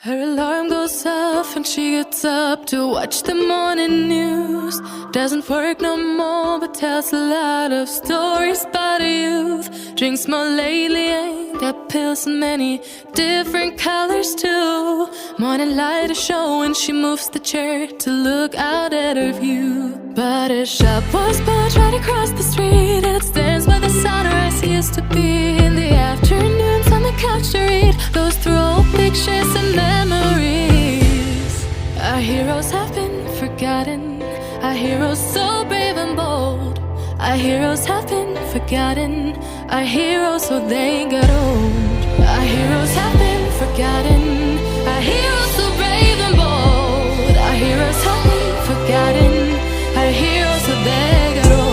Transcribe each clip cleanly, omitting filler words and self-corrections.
Her alarm goes off and she gets up to watch the morning news. Doesn't work no more but tells a lot of stories about her youth. Drinks more lately, ain't got pills in many different colors too. Morning light is showing, she moves the chair to look out at her view. But her shop was built right across the street, and it stands by the sunrise. Used to be in the afternoons on the couch to read, goes through old pictures and memories. Our heroes have been forgotten, our heroes so brave and bold. Our heroes have been forgotten, our heroes so they got old. Our heroes have been forgotten, our heroes so brave and bold. Our heroes have been forgotten, our heroes so they got old.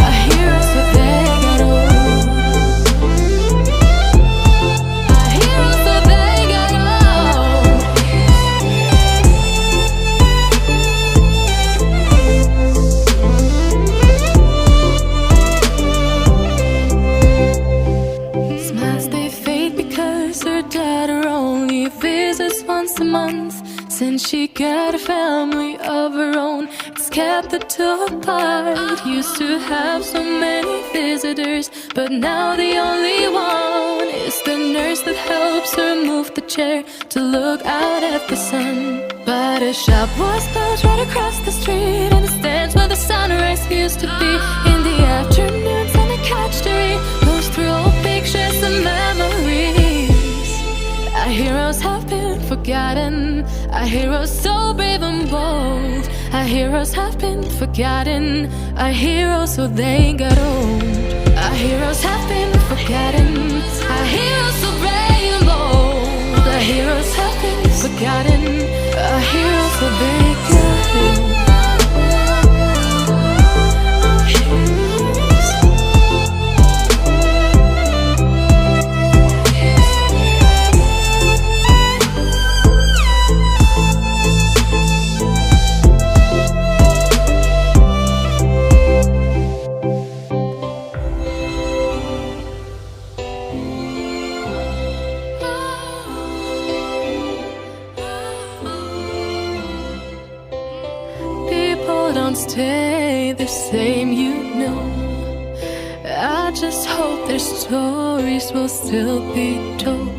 Our heroes so they got old. Our heroes so they got old. Smiles they fade because her daughter only visits once a month. Since she got a family of her own, it's kept the two apart. Used to have so many visitors, but now the only one is the nurse that helps her move the chair to look out at the sun. But her shop was built right across the street, and it stands where the sunrise used to be. In the afternoons on the couch to read, goes through old pictures and memories. Our heroes have been forgotten, our heroes so brave and bold. Our heroes have been forgotten, our heroes so they got old. Our heroes have been forgotten, our heroes so brave and bold. Our heroes have been forgotten, our heroes so they got old. Don't stay the same, you know. I just hope their stories will still be told.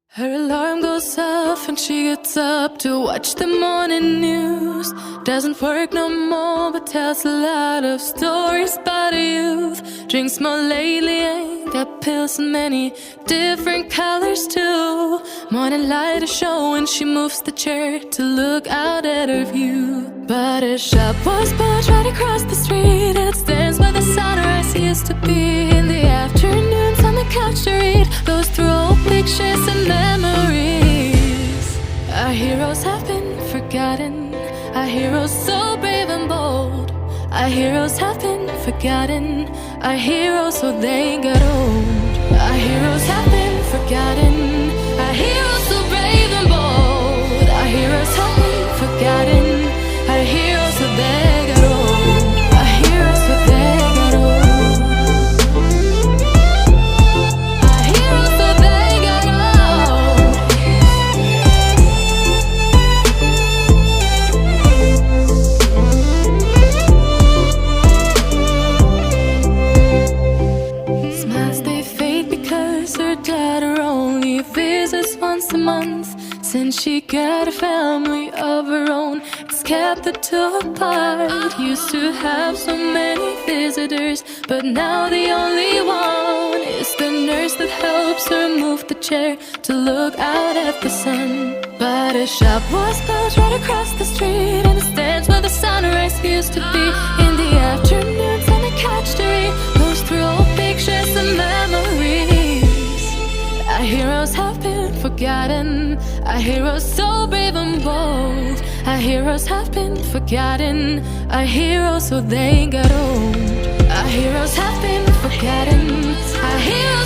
Her alarm goes off and she gets up to watch the morning news. Doesn't work no more but tells a lot of stories about her youth. Drinks more lately, ain't got pills in many different colors too. Morning light is showing, she moves the chair to look out at her view. But her shop was built right across the street, and it stands by the sunrise. Used to be in the afternoons on the couch to read, goes through old pictures and memories. Our heroes have been forgotten, our heroes so brave and bold. Our heroes have been forgotten, our heroes so they got old. Our heroes have been forgotten, our heroes so brave and bold. Our heroes have been forgotten, our heroes so they got old. Our heroes so they got old. Our heroes so they got old. Smiles they fade because her daughter only visits once a month. Since she got a family of her own, it's kept the two apart. Used to have so many visitors, but now the only one is the nurse that helps her move the chair to look out at the sun. But her shop was built right across the street, and it stands where the sunrise used to be. In the afternoons on the couch to read, goes through old pictures and memories. Our heroes have been forgotten, our heroes so brave and bold. Our heroes have been forgotten, our heroes so they got old. Our heroes have been forgotten, our heroes